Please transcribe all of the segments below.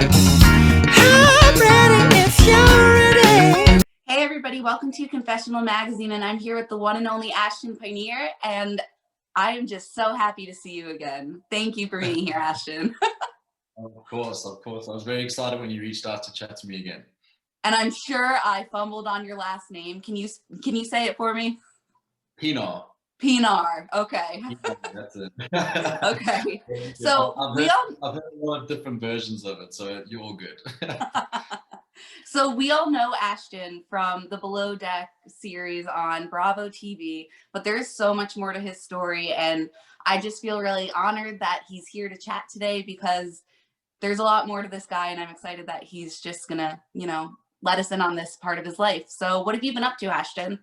I'm ready if you're ready. Hey everybody, welcome to Confessional Magazine, and I'm here with the one and only Ashton Pienaar, and I am just so happy to see you again. Thank you for being here, Ashton. Of course, of course. I was very excited when you reached out to chat to me again. And I'm sure I fumbled on your last name. Can you say it for me? Pienaar. Pienaar. Okay. That's it. Okay. Yeah, So I've heard a lot of different versions of it, so you're all good. So we all know Ashton from the Below Deck series on Bravo TV, but there's so much more to his story, and I just feel really honored that he's here to chat today because there's a lot more to this guy, and I'm excited that he's just gonna, let us in on this part of his life. So what have you been up to, Ashton?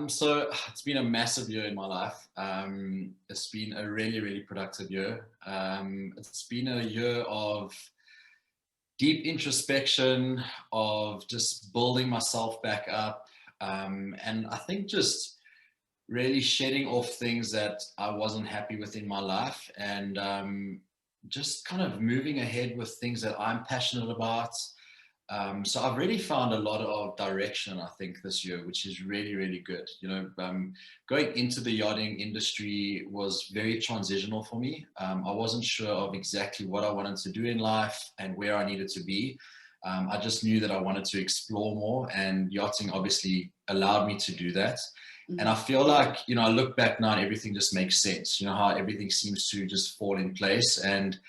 So it's been a massive year in my life. It's been a really, really productive year. It's been a year of deep introspection, of just building myself back up. And I think just really shedding off things that I wasn't happy with in my life, and just kind of moving ahead with things that I'm passionate about. So I've really found a lot of direction, I think, this year, which is really, really good. Going into the yachting industry was very transitional for me. I wasn't sure of exactly what I wanted to do in life and where I needed to be. I just knew that I wanted to explore more, and yachting obviously allowed me to do that. And I feel like, I look back now and everything just makes sense. How everything seems to just fall in place. And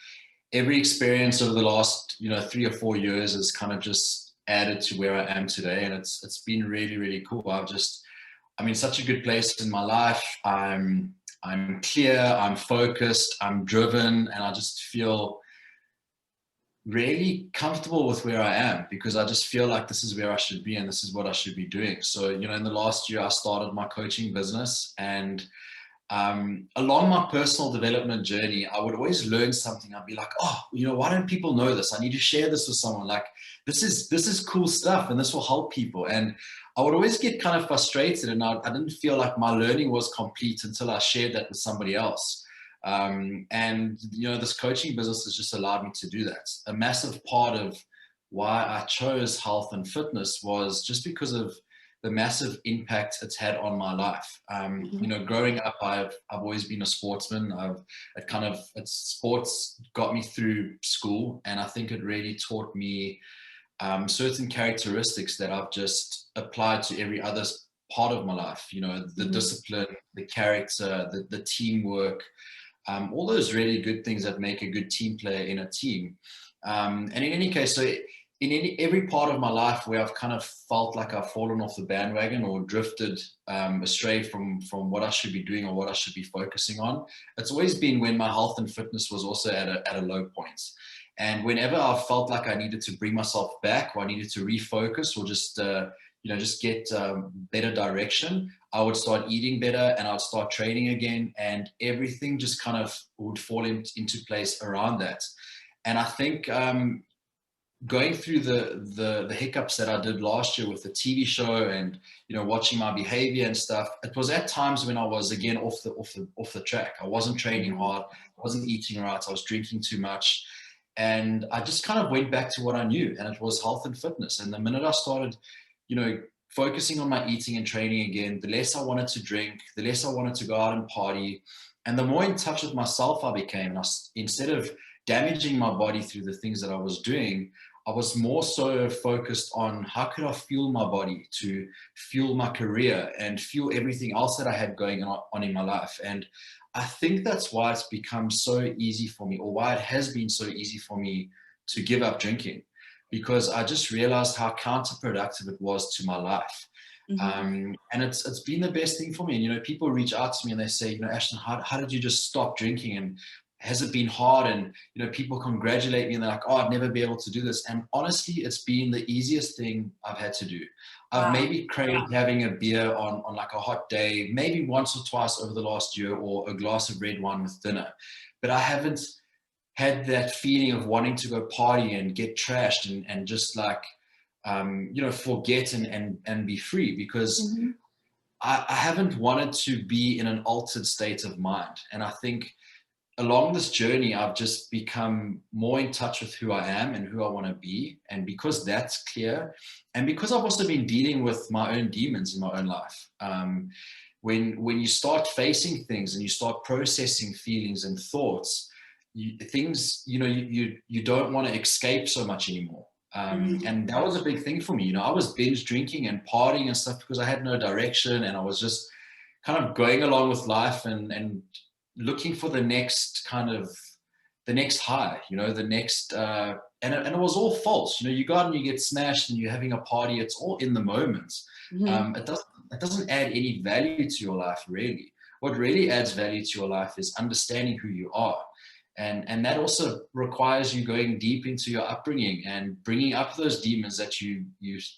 every experience over the last 3 or 4 years has kind of just added to where I am today, and it's been really, really cool. I'm in such a good place in my life. I'm clear, I'm focused, I'm driven, and I just feel really comfortable with where I am, because I just feel like this is where I should be and this is what I should be doing. So in the last year I started my coaching business, and along my personal development journey, I would always learn something. I'd be like, oh, why don't people know this? I need to share this with someone. Like, this is cool stuff, and this will help people. And I would always get kind of frustrated, and I didn't feel like my learning was complete until I shared that with somebody else. And this coaching business has just allowed me to do that. A massive part of why I chose health and fitness was just because of the massive impact it's had on my life. Growing up, I've always been a sportsman. Sports got me through school, and I think it really taught me certain characteristics that I've just applied to every other part of my life. The discipline, the character, the teamwork, all those really good things that make a good team player in a team. And in any case, so in every part of my life where I've kind of felt like I've fallen off the bandwagon or drifted astray from what I should be doing or what I should be focusing on, it's always been when my health and fitness was also at a low point. And whenever I felt like I needed to bring myself back, or I needed to refocus, or just get better direction, I would start eating better and I'd start training again, and everything just kind of would fall into place around that. And I think going through the hiccups that I did last year with the TV show and watching my behavior and stuff, it was at times when I was again off the track. I wasn't training hard, I wasn't eating right, I was drinking too much, and I just kind of went back to what I knew, and it was health and fitness. And the minute I started focusing on my eating and training again, the less I wanted to drink, the less I wanted to go out and party, and the more in touch with myself I became. And instead of damaging my body through the things that I was doing, I was more so focused on how could I fuel my body to fuel my career and fuel everything else that I had going on in my life. And I think that's why it's become so easy for me, or why it has been so easy for me to give up drinking, because I just realized how counterproductive it was to my life. And it's been the best thing for me. And people reach out to me and they say, Ashton, how did you just stop drinking? And has it been hard? And people congratulate me and they're like, oh, I'd never be able to do this. And honestly, it's been the easiest thing I've had to do. I've maybe craved having a beer on like a hot day, maybe once or twice over the last year, or a glass of red wine with dinner, but I haven't had that feeling of wanting to go party and get trashed and just like forget and be free, because I haven't wanted to be in an altered state of mind. And I think along this journey, I've just become more in touch with who I am and who I want to be. And because that's clear, and because I've also been dealing with my own demons in my own life, when you start facing things and you start processing feelings and thoughts, you don't want to escape so much anymore. And that was a big thing for me. I was binge drinking and partying and stuff because I had no direction, and I was just kind of going along with life and looking for the next high, the next, and it was all false. You go out and you get smashed and you're having a party. It's all in the moment. It doesn't add any value to your life, really. What really adds value to your life is understanding who you are. And that also requires you going deep into your upbringing and bringing up those demons that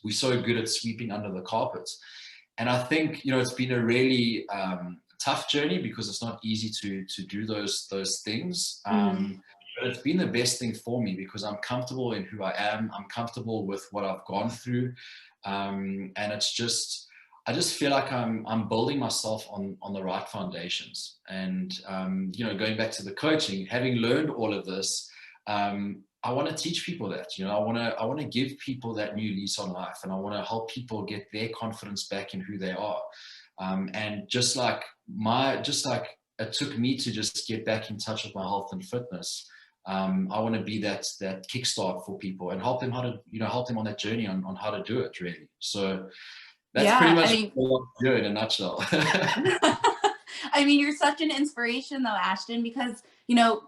we're so good at sweeping under the carpet. And I think, it's been a really tough journey because it's not easy to do those things. But it's been the best thing for me because I'm comfortable in who I am. I'm comfortable with what I've gone through. And I just feel like I'm building myself on the right foundations. And, going back to the coaching, having learned all of this, I want to teach people that, I want to give people that new lease on life, and I want to help people get their confidence back in who they are. And just like it took me to just get back in touch with my health and fitness, I want to be that kickstart for people and help them help them on that journey on how to do it, really. So that's pretty much what I'm doing in a nutshell. I mean, you're such an inspiration though, Ashton, because,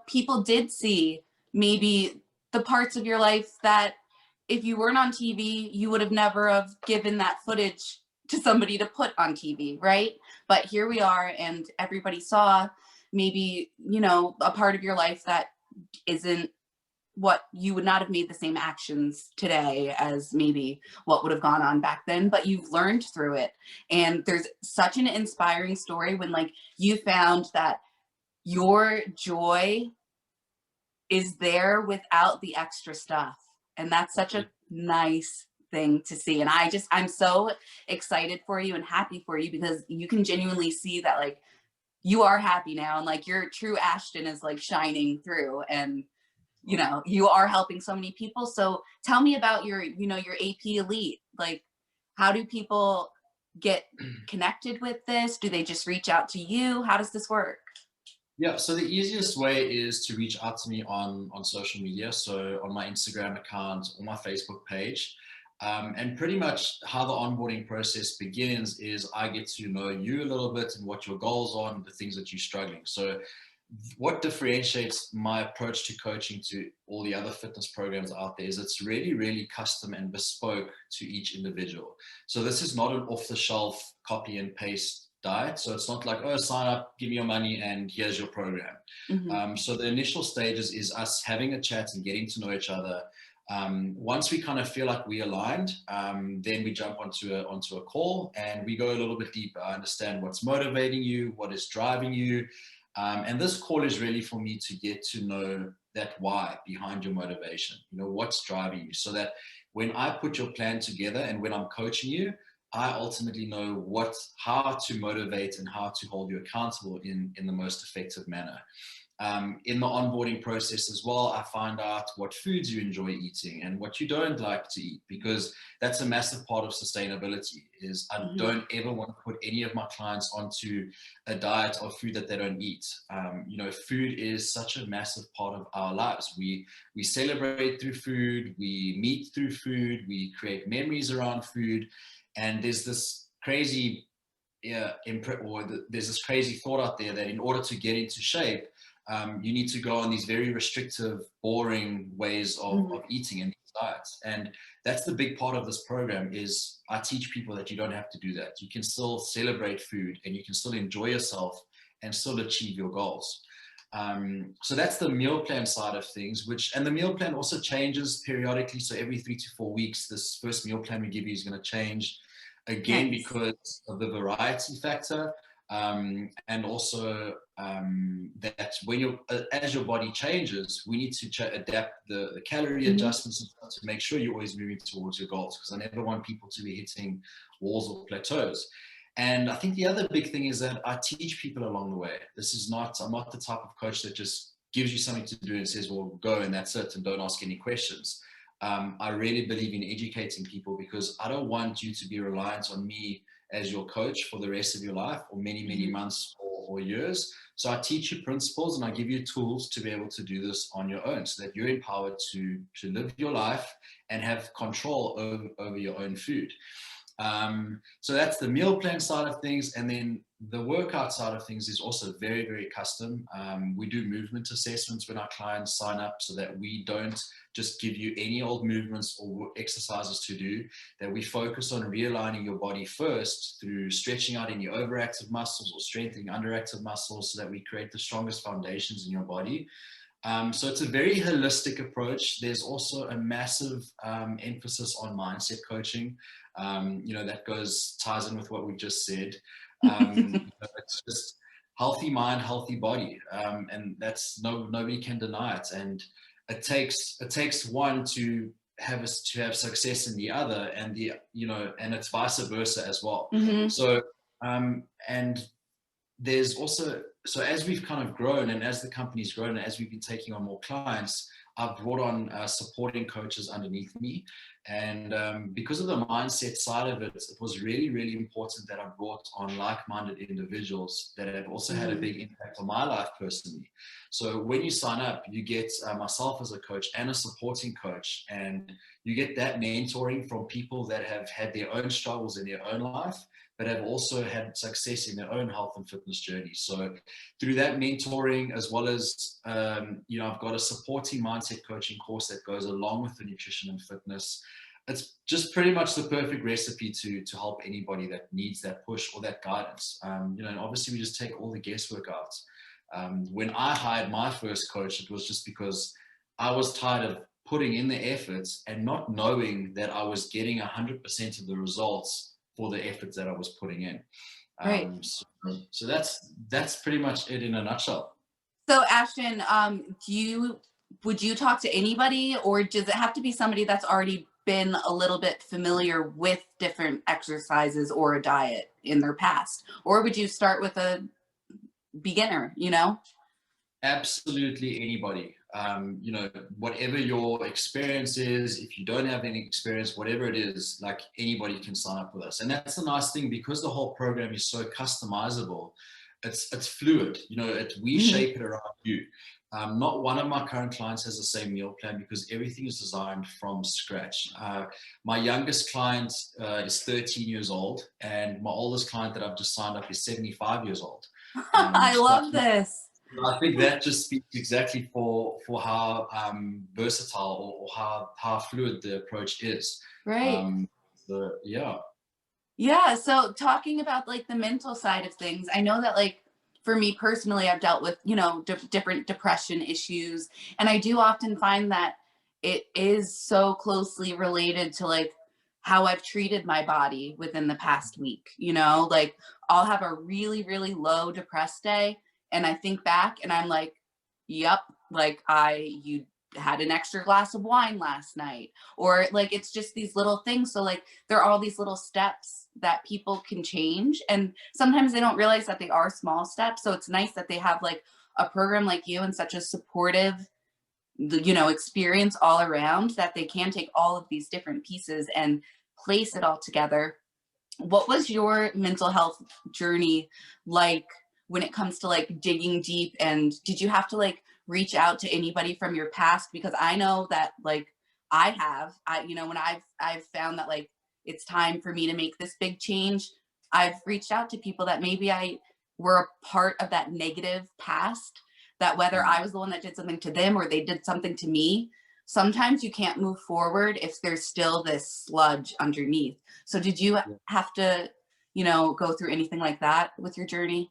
people did see maybe the parts of your life that if you weren't on TV, you would have never have given that footage to somebody to put on TV, right? But here we are, and everybody saw maybe, a part of your life that isn't what you would not have made the same actions today as maybe what would have gone on back then, but you've learned through it. And there's such an inspiring story when you found that your joy is there without the extra stuff. And that's such a nice thing to see. And I'm so excited for you and happy for you because you can genuinely see that you are happy now, and your true Ashton is shining through, and you are helping so many people. So tell me about your AP Elite. How do people get connected with this? Do they just reach out to you? How does this work? Yeah, so the easiest way is to reach out to me on social media. So on my Instagram account or my Facebook page. And pretty much how the onboarding process begins is I get to know you a little bit and what your goals are and the things that you're struggling. So what differentiates my approach to coaching to all the other fitness programs out there is it's really, really custom and bespoke to each individual. So this is not an off-the-shelf copy and paste diet. So it's not sign up, give me your money, and here's your program. So the initial stages is us having a chat and getting to know each other. Once we kind of feel like we aligned, then we jump onto a call and we go a little bit deeper. I understand what's motivating you, what is driving you. And this call is really for me to get to know that why behind your motivation, what's driving you, so that when I put your plan together and when I'm coaching you, I ultimately know how to motivate and how to hold you accountable in the most effective manner. In the onboarding process as well, I find out what foods you enjoy eating and what you don't like to eat, because that's a massive part of sustainability. Is I don't ever want to put any of my clients onto a diet of food that they don't eat. Food is such a massive part of our lives. We celebrate through food, we meet through food, we create memories around food, and there's this crazy there's this crazy thought out there that in order to get into shape, you need to go on these very restrictive, boring ways of eating in these diets. And that's the big part of this program is I teach people that you don't have to do that. You can still celebrate food and you can still enjoy yourself and still achieve your goals. So that's the meal plan side of things, and the meal plan also changes periodically. So every 3 to 4 weeks, this first meal plan we give you is going to change again because of the variety factor. And also that when as your body changes, we need to adapt the calorie adjustments to make sure you're always moving towards your goals, because I never want people to be hitting walls or plateaus. And I think the other big thing is that I teach people along the way. I'm not the type of coach that just gives you something to do and says, well, go and that's it, and don't ask any questions. I really believe in educating people, because I don't want you to be reliant on me as your coach for the rest of your life, or many, many months or years. So I teach you principles and I give you tools to be able to do this on your own, so that you're empowered to live your life and have control over your own food. So that's the meal plan side of things. And then the workout side of things is also very, very custom. We do movement assessments when our clients sign up, so that we don't just give you any old movements or exercises to do, that we focus on realigning your body first through stretching out any overactive muscles or strengthening underactive muscles, so that we create the strongest foundations in your body. So it's a very holistic approach. There's also a massive emphasis on mindset coaching. That ties in with what we just said. It's just healthy mind, healthy body, and that's nobody can deny it. And it takes one to have success in the other, and and it's vice versa as well. So and there's also, so as we've kind of grown, and as the company's grown, and as we've been taking on more clients, I've brought on supporting coaches underneath me. And because of the mindset side of it, it was really, really important that I brought on like-minded individuals that have also had a big impact on my life personally. So when you sign up, you get myself as a coach and a supporting coach, and you get that mentoring from people that have had their own struggles in their own life, but have also had success in their own health and fitness journey. So through that mentoring, as well as, I've got a supporting mindset coaching course that goes along with the nutrition and fitness. It's just pretty much the perfect recipe to help anybody that needs that push or that guidance. And obviously we just take all the guesswork out. When I hired my first coach, it was just because I was tired of putting in the efforts and not knowing that I was getting 100% of the results for the efforts that I was putting in. Right. So that's pretty much it in a nutshell. So Ashton, would you talk to anybody, or does it have to be somebody that's already been a little bit familiar with different exercises or a diet in their past? Or would you start with a beginner, Absolutely anybody. Whatever your experience is, if you don't have any experience, whatever it is, like, anybody can sign up with us. And that's the nice thing, because the whole program is so customizable. It's fluid, we shape it around you. Not one of my current clients has the same meal plan, because everything is designed from scratch. My youngest client is 13 years old, and my oldest client that I've just signed up is 75 years old. I love this. I think that just speaks exactly for how versatile or how fluid the approach is. Right. Yeah. Yeah. So talking about like the mental side of things, I know that like for me personally, I've dealt with, different depression issues. And I do often find that it is so closely related to like how I've treated my body within the past week, like I'll have a really, really low depressed day. And I think back and I'm like, yep, like you had an extra glass of wine last night, or like, it's just these little things. So like, there are all these little steps that people can change. And sometimes they don't realize that they are small steps. So it's nice that they have like a program like you and such a supportive, experience all around, that they can take all of these different pieces and place it all together. What was your mental health journey like when it comes to like digging deep? And did you have to like reach out to anybody from your past? Because I know that like when I've found that like it's time for me to make this big change, I've reached out to people that maybe I were a part of that negative past, that whether I was the one that did something to them or they did something to me, sometimes you can't move forward if there's still this sludge underneath. So did you have to, go through anything like that with your journey?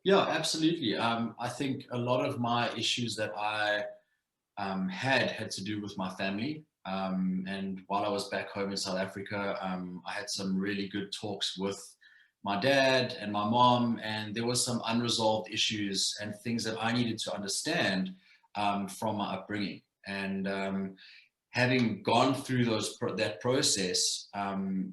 Yeah, absolutely. I think a lot of my issues that I had to do with my family. And while I was back home in South Africa, I had some really good talks with my dad and my mom, and there was some unresolved issues and things that I needed to understand from my upbringing. And having gone through that process,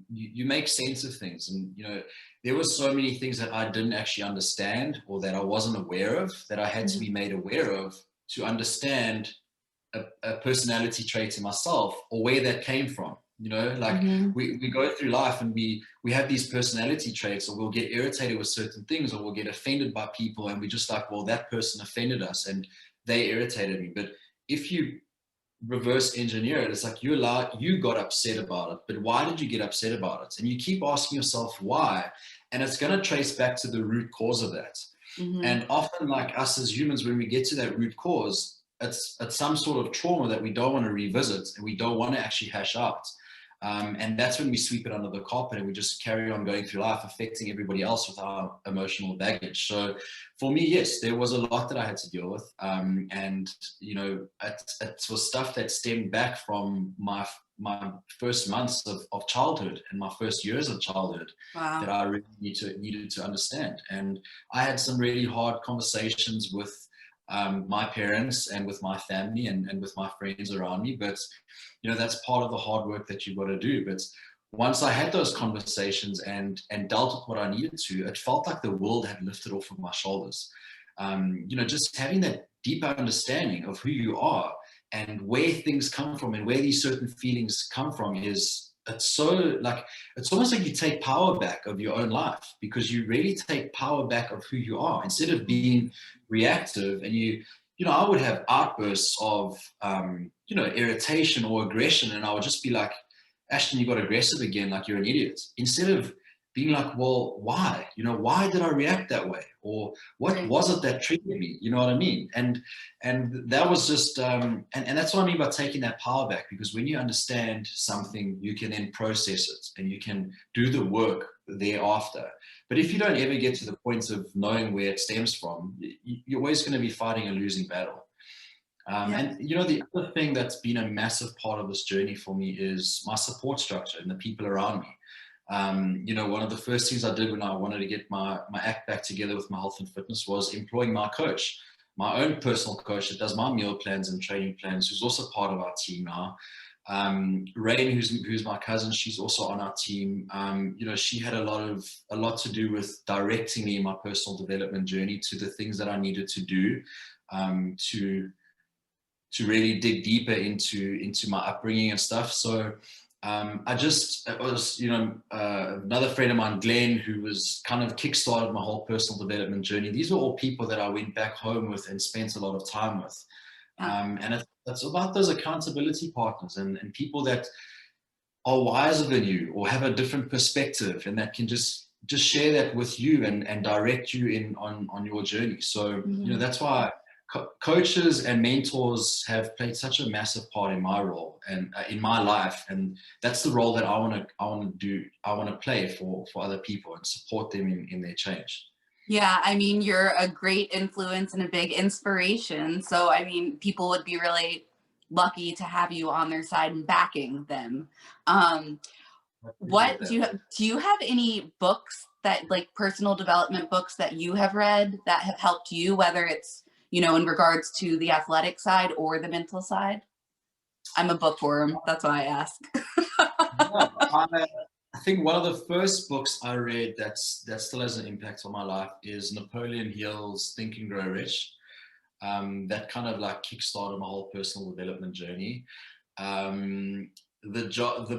you make sense of things. And, you know, there were so many things that I didn't actually understand or that I wasn't aware of that I had to be made aware of to understand a personality trait in myself or where that came from. You know, like we go through life and we have these personality traits, or we'll get irritated with certain things, or we'll get offended by people, and we just like, well, that person offended us and they irritated me. But if you reverse engineer it, it's like you got upset about it, but why did you get upset about it? And you keep asking yourself why, and it's going to trace back to the root cause of that. And often, like us as humans, when we get to that root cause, it's some sort of trauma that we don't want to revisit and we don't want to actually hash out. And that's when we sweep it under the carpet and we just carry on going through life, affecting everybody else with our emotional baggage. So for me, yes, there was a lot that I had to deal with. And, you know, it was stuff that stemmed back from my first months of childhood and my first years of childhood that I really needed to understand. And I had some really hard conversations with my parents and with my family and with my friends around me. But, you know, that's part of the hard work that you've got to do. But once I had those conversations and dealt with what I needed to, it felt like the world had lifted off of my shoulders. You know, just having that deeper understanding of who you are and where things come from and where these certain feelings come from it's almost like you take power back of your own life, because you really take power back of who you are instead of being reactive. And you know, I would have outbursts of, you know, irritation or aggression. And I would just be like, Ashton, you got aggressive again, like you're an idiot. Instead of being like, well, why? You know, why did I react that way? Or what was it that triggered me? You know what I mean? And that was just, and that's what I mean by taking that power back, because when you understand something, you can then process it and you can do the work thereafter. But if you don't ever get to the point of knowing where it stems from, you're always going to be fighting a losing battle. And, you know, the other thing that's been a massive part of this journey for me is my support structure and the people around me. You know, one of the first things I did when I wanted to get my act back together with my health and fitness was employing my coach, my own personal coach that does my meal plans and training plans, who's also part of our team now. Rain, who's my cousin, she's also on our team. You know, she had a lot to do with directing me in my personal development journey to the things that I needed to do to really dig deeper into my upbringing and stuff. So it was, you know, another friend of mine, Glenn, who was kind of kickstarted my whole personal development journey. These were all people that I went back home with and spent a lot of time with. And it's about those accountability partners and people that are wiser than you or have a different perspective and that can just share that with you and direct you on your journey. So, you know, that's why coaches and mentors have played such a massive part in my role and in my life, and that's the role that I want to play for other people and support them in their change. Yeah, I mean, you're a great influence and a big inspiration. So, I mean, people would be really lucky to have you on their side and backing them. What do you have any books that, like, personal development books that you have read that have helped you, whether it's, you know, in regards to the athletic side or the mental side? I'm a bookworm. That's why I ask. I think one of the first books I read that still has an impact on my life is Napoleon Hill's Think and Grow Rich. That kind of like kickstarted my whole personal development journey. The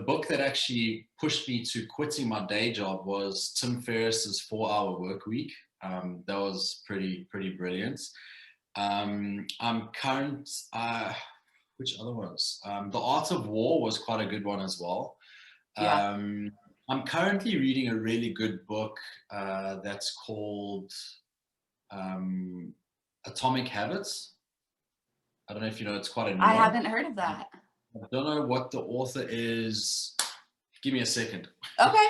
book that actually pushed me to quitting my day job was Tim Ferriss's 4-Hour Work Week. That was pretty brilliant. Which other ones? The Art of War was quite a good one as well. I'm currently reading a really good book that's called Atomic Habits. I don't know if you know, it's quite a new one. I haven't heard of that. I don't know what the author is. Give me a second. Okay.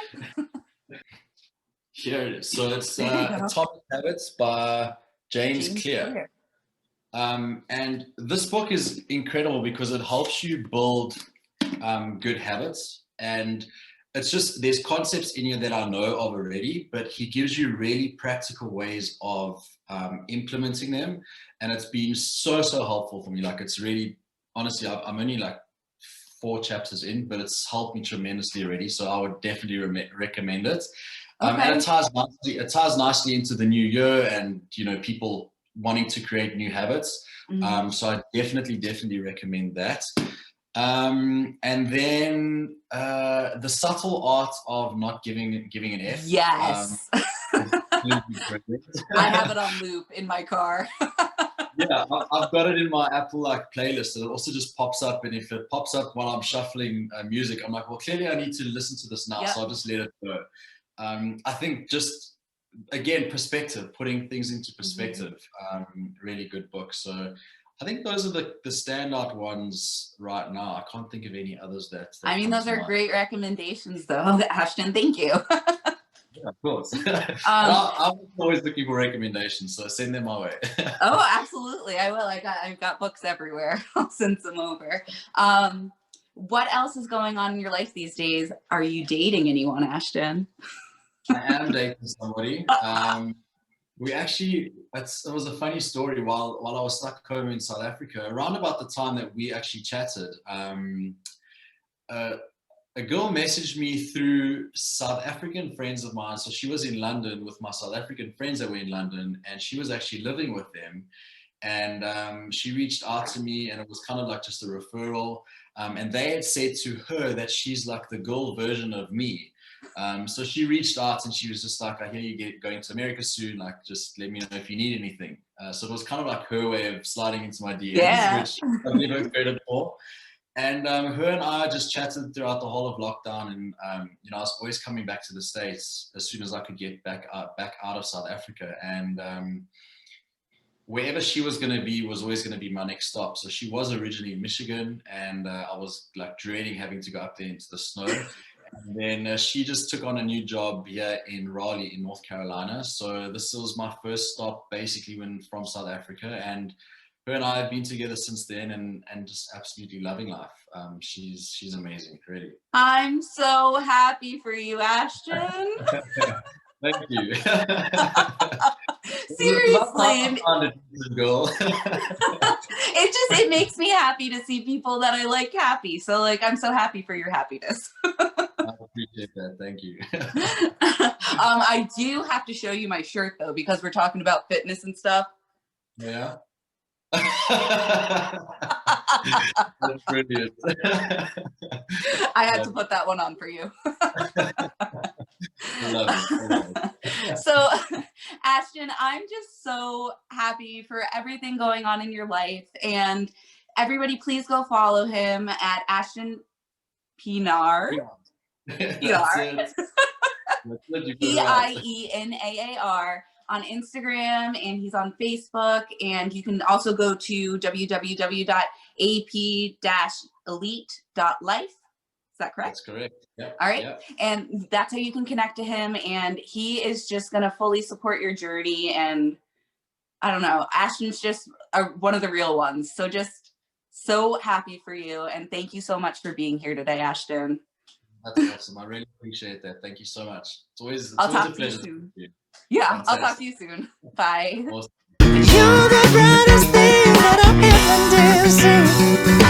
Here it is. So it's Atomic Habits by James Clear. And this book is incredible because it helps you build good habits, and it's just, there's concepts in here that I know of already, but he gives you really practical ways of implementing them, and it's been so helpful for me. Like, it's really, honestly, I'm only like 4 chapters in, but it's helped me tremendously already. So I would definitely recommend it. Okay. And it ties nicely into the new year and, you know, people wanting to create new habits. So I definitely recommend that. And then The Subtle Art of Not Giving an F. Yes. I have it on loop in my car. Yeah, I've got it in my Apple playlist. It also just pops up, and if it pops up while I'm shuffling music, I'm like, well, clearly I need to listen to this now, so I'll just let it go. I think just, again, perspective, putting things into perspective, really good book. So I think those are the standout ones right now. I can't think of any others that I mean, those are great recommendations, though, Ashton. Thank you. Yeah, of course. I'm always looking for recommendations, so send them my way. Oh, absolutely. I will. I've got books everywhere. I'll send some over. What else is going on in your life these days? Are you dating anyone, Ashton? I am dating somebody. We actually, it was a funny story. While I was stuck home in South Africa, around about the time that we actually chatted, a girl messaged me through South African friends of mine. So she was in London with my South African friends that were in London, and she was actually living with them. And she reached out to me, and it was kind of like just a referral. And they had said to her that she's like the girl version of me. So she reached out, and she was just like, I hear you going to America soon. Like, just let me know if you need anything. So it was kind of like her way of sliding into my DMs, which I've never heard it before. And her and I just chatted throughout the whole of lockdown. And, you know, I was always coming back to the States as soon as I could get back out of South Africa. And wherever she was going to be was always going to be my next stop. So she was originally in Michigan, and I was like dreading having to go up there into the snow. And then she just took on a new job here in Raleigh in North Carolina. So this was my first stop basically from South Africa. And her and I have been together since then, and just absolutely loving life. She's amazing, really. I'm so happy for you, Ashton. Thank you. Seriously. Girl. It makes me happy to see people that I like happy. So like, I'm so happy for your happiness. I appreciate that. Thank you. I do have to show you my shirt though, because we're talking about fitness and stuff. Yeah. That's brilliant. I had to put that one on for you. I love it. So, Ashton, I'm just so happy for everything going on in your life. And everybody, please go follow him at Ashton Pienaar. Pienaar. Pienaar on Instagram, and he's on Facebook. And you can also go to www.ap-elite.life. Is that correct? That's correct. Yep. All right. Yep. And that's how you can connect to him. And he is just going to fully support your journey. And I don't know, Ashton's just one of the real ones. So just so happy for you. And thank you so much for being here today, Ashton. That's awesome. I really appreciate that. Thank you so much. It's always a pleasure to meet you. Yeah, Fantastic. I'll talk to you soon. Bye. Awesome. You're the brightest thing that I've ever did see.